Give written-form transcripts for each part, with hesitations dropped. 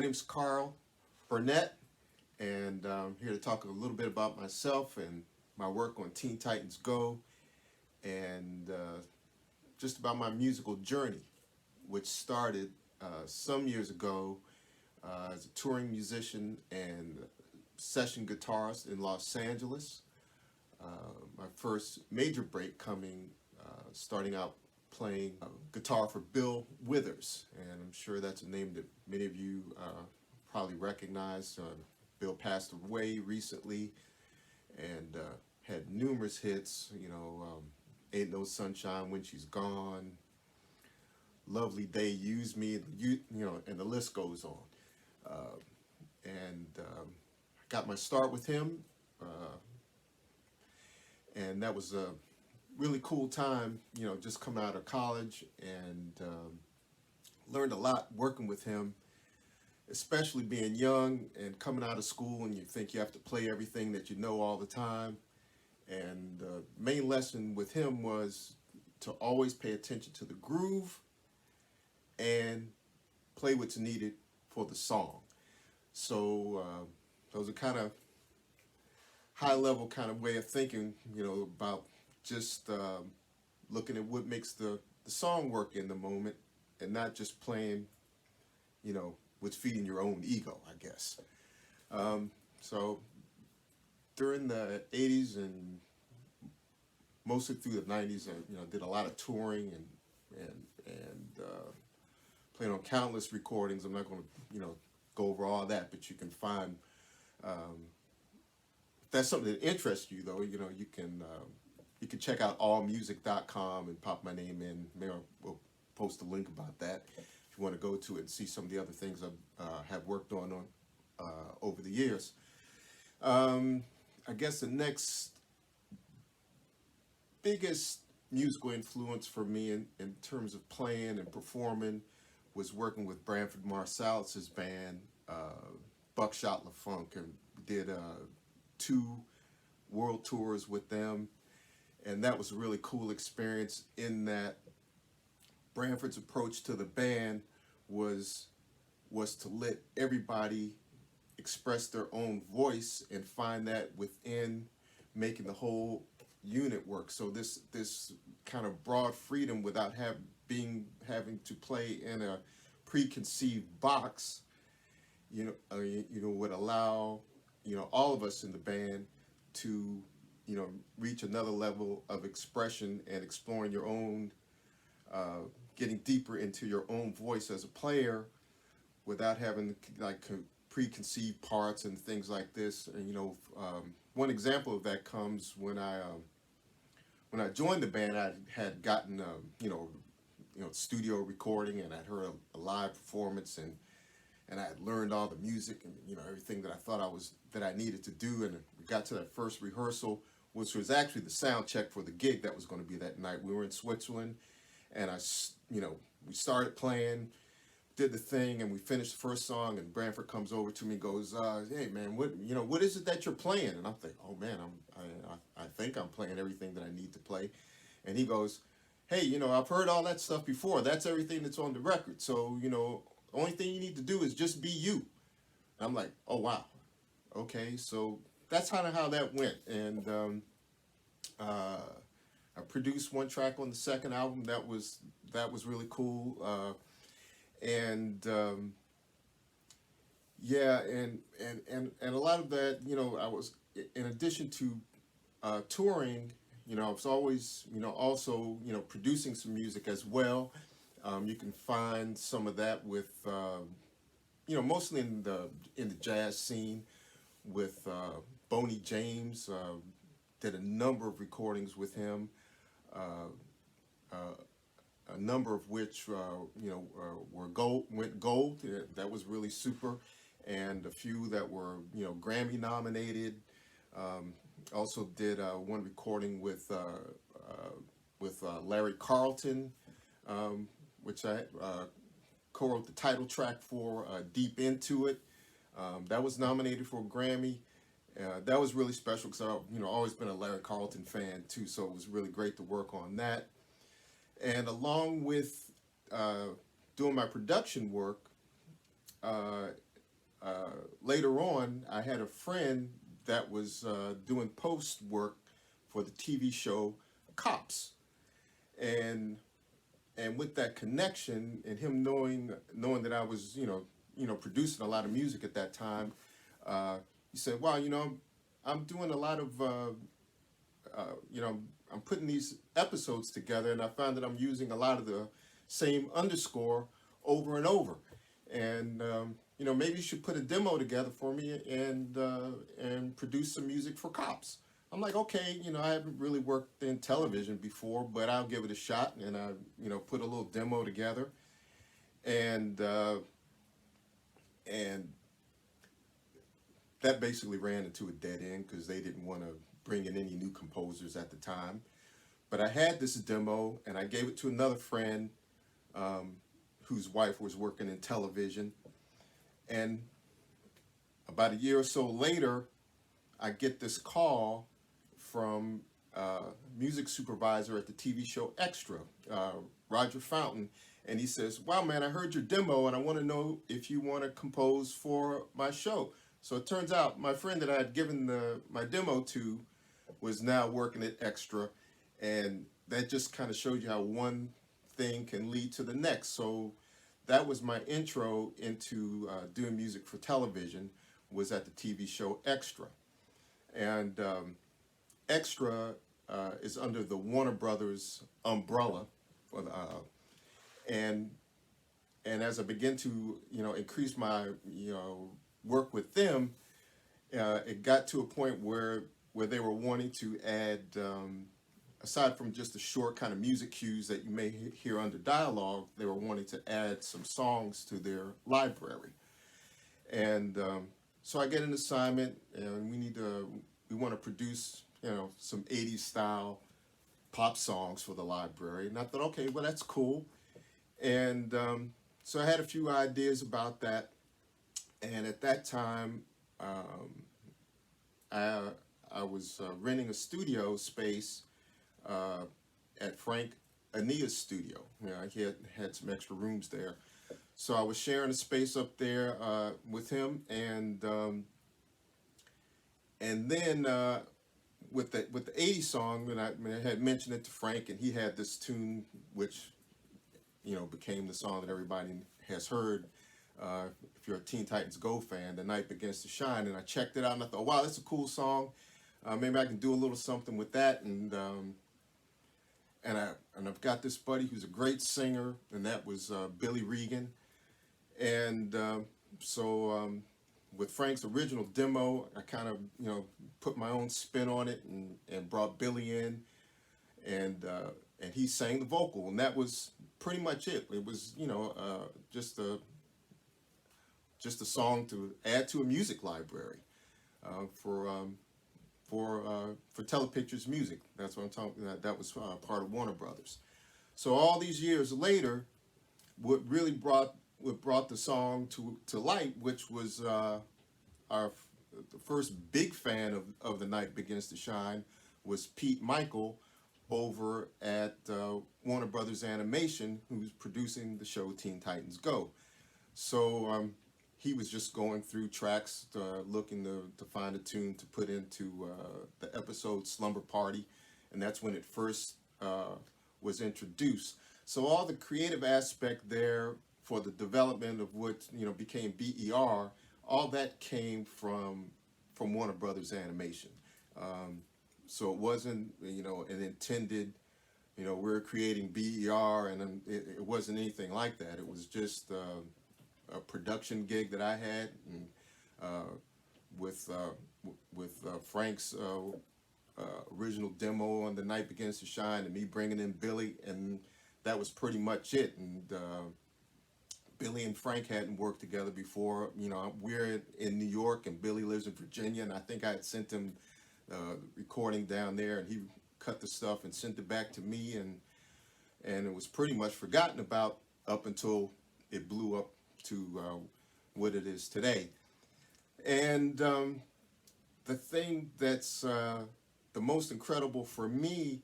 name's Carl Burnett, and I'm here to talk a little bit about myself and my work on Teen Titans Go, and just about my musical journey, which started some years ago as a touring musician and session guitarist in Los Angeles. My first major break coming, starting out playing guitar for Bill Withers, and I'm sure that's a name that many of you probably recognize. Bill passed away recently and had numerous hits, Ain't No Sunshine When She's Gone, Lovely Day, Use Me, and the list goes on. And I got my start with him, and that was a really cool time, just coming out of college, and learned a lot working with him, especially being young and coming out of school and you think you have to play everything that you know all the time. And the main lesson with him was to always pay attention to the groove and play what's needed for the song. So those are kind of high level kind of way of thinking, about just looking at what makes the song work in the moment and not just playing, what's feeding your own ego, I guess. So during the 80s and mostly through the 90s, I did a lot of touring and played on countless recordings. I'm not going to go over all that, but you can find if that's something that interests you, though. You can check out allmusic.com and pop my name in. Maybe we'll post a link about that if you want to go to it and see some of the other things I have worked on over the years. I guess the next biggest musical influence for me in terms of playing and performing was working with Branford Marsalis's band, Buckshot LaFunk, and did 2 world tours with them. And that was a really cool experience in that Branford's approach to the band was to let everybody express their own voice and find that within making the whole unit work. So this kind of broad freedom without having to play in a preconceived box, would allow all of us in the band to reach another level of expression and exploring your own, getting deeper into your own voice as a player without having preconceived parts and things like this. And one example of that comes when I joined the band. I had gotten studio recording, and I'd heard a live performance, and I had learned all the music and everything that I thought that I needed to do. And we got to that first rehearsal, which was actually the sound check for the gig that was going to be that night. We were in Switzerland, and we started playing, did the thing, and we finished the first song. And Branford comes over to me and goes, "Hey man, what is it that you're playing?" And I'm thinking, "Oh man, I think I'm playing everything that I need to play." And he goes, "Hey, I've heard all that stuff before. That's everything that's on the record. So the only thing you need to do is just be you." And I'm like, "Oh wow, okay." So that's kind of how that went. And I produced 1 track on the second album. That was really cool. And yeah, and a lot of that, I was, in addition to touring, I was always, also, producing some music as well. You can find some of that with, mostly in the jazz scene with Boney James. Did a number of recordings with him, a number of which, went gold. That was really super, and a few that were, Grammy nominated. Also did 1 recording with Larry Carlton, which I co-wrote the title track for, Deep Into It. That was nominated for a Grammy. That was really special because I've always been a Larry Carlton fan too, so it was really great to work on that. And along with doing my production work, later on, I had a friend that was doing post work for the TV show Cops, and with that connection and him knowing that I was producing a lot of music at that time, he said, "Well, I'm doing a lot of I'm putting these episodes together, and I found that I'm using a lot of the same underscore over and over, and maybe you should put a demo together for me and produce some music for Cops." I'm like, okay, I haven't really worked in television before, but I'll give it a shot, and I put a little demo together, and and that basically ran into a dead end because they didn't want to bring in any new composers at the time. But I had this demo, and I gave it to another friend whose wife was working in television. And about a year or so later, I get this call from music supervisor at the TV show Extra, Roger Fountain, and he says, "Wow, man, I heard your demo, and I want to know if you want to compose for my show." So it turns out my friend that I had given my demo to was now working at Extra, and that just kind of shows you how one thing can lead to the next. So that was my intro into doing music for television, was at the TV show Extra. And Extra is under the Warner Brothers umbrella, for and as I begin to increase my work with them, it got to a point where they were wanting to add, aside from just the short kind of music cues that you may hear under dialogue, they were wanting to add some songs to their library. And so I get an assignment, and we want to produce some 80s style pop songs for the library. And I thought, okay, well, that's cool. And so I had a few ideas about that. And at that time, I was renting a studio space at Frank Ania's studio. He had some extra rooms there. So I was sharing a space up there with him, and then with the 80s song, and I had mentioned it to Frank, and he had this tune which became the song that everybody has heard. If you're a Teen Titans Go fan, "The Night Begins to Shine," and I checked it out, and I thought, wow, that's a cool song. Maybe I can do a little something with that, and I've got this buddy who's a great singer, and that was Billy Regan, and so with Frank's original demo, I kind of put my own spin on it, and brought Billy in, and he sang the vocal, and that was pretty much it. It was just a song to add to a music library for Telepictures Music. That's what I'm talking about. That was part of Warner Brothers. So all these years later, what brought the song to light, which was the first big fan of The Night Begins to Shine, was Pete Michael over at Warner Brothers Animation, who's producing the show Teen Titans Go. So he was just going through tracks, looking to find a tune to put into the episode Slumber Party, and that's when it first was introduced. So all the creative aspect there for the development of what became BER, all that came from Warner Brothers Animation. So it wasn't an intended we're creating BER, and it wasn't anything like that. It was just a production gig that I had, and with Frank's original demo on "The Night Begins to Shine," and me bringing in Billy, and that was pretty much it. And Billy and Frank hadn't worked together before. We're in New York, and Billy lives in Virginia, and I think I had sent him recording down there, and he cut the stuff and sent it back to me, and it was pretty much forgotten about up until it blew up to what it is today. And the thing that's the most incredible for me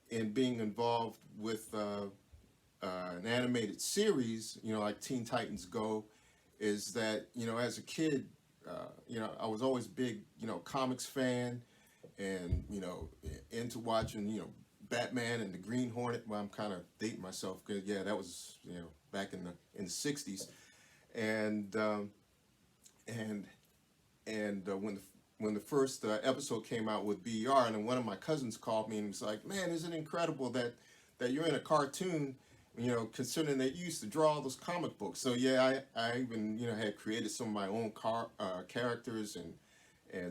in being involved with an animated series, like Teen Titans Go, is that, as a kid, I was always a big, comics fan, and, into watching, Batman and the Green Hornet. Well, I'm kind of dating myself because, yeah, that was, back in the 60s. And, and, when the first episode came out with BR, and then one of my cousins called me and was like, "Man, isn't it incredible that you're in a cartoon? Considering that you used to draw all those comic books." So yeah, I even had created some of my own characters and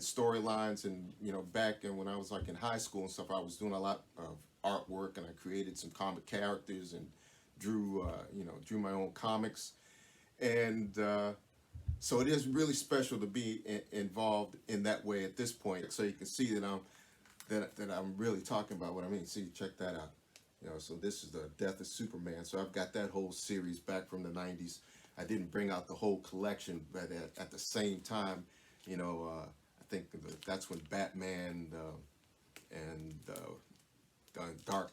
storylines, and back in when I was like in high school and stuff, I was doing a lot of artwork, and I created some comic characters and drew my own comics, and so it is really special to be involved in that way at this point. So you can see that I'm really talking about what I mean. See, check that out. So this is the Death of Superman. So I've got that whole series back from the '90s. I didn't bring out the whole collection, but at the same time, I think that's when Batman and Dark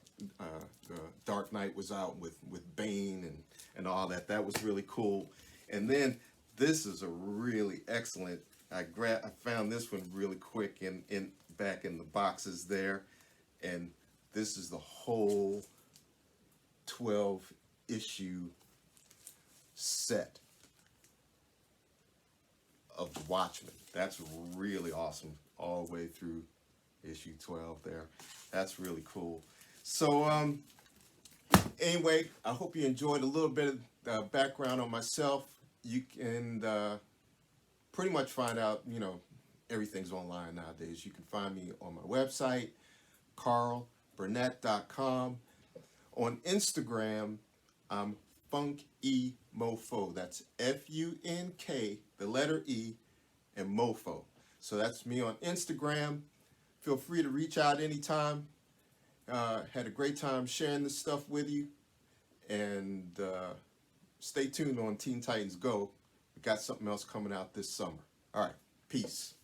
the Dark Knight was out with Bane and all that. That was really cool. And then this is a really excellent. I found this one really quick in back in the boxes there, and this is the whole 12 issue set of the Watchmen. That's really awesome, all the way through issue 12 there. That's really cool. So anyway, I hope you enjoyed a little bit of background on myself. You can pretty much find out, everything's online nowadays. You can find me on my website, carlburnett.com. On Instagram, I'm FunkEMofo. That's FUNK, the letter E, and Mofo. So that's me on Instagram. Feel free to reach out anytime. Had a great time sharing this stuff with you. And stay tuned on Teen Titans Go. We got something else coming out this summer. All right, peace.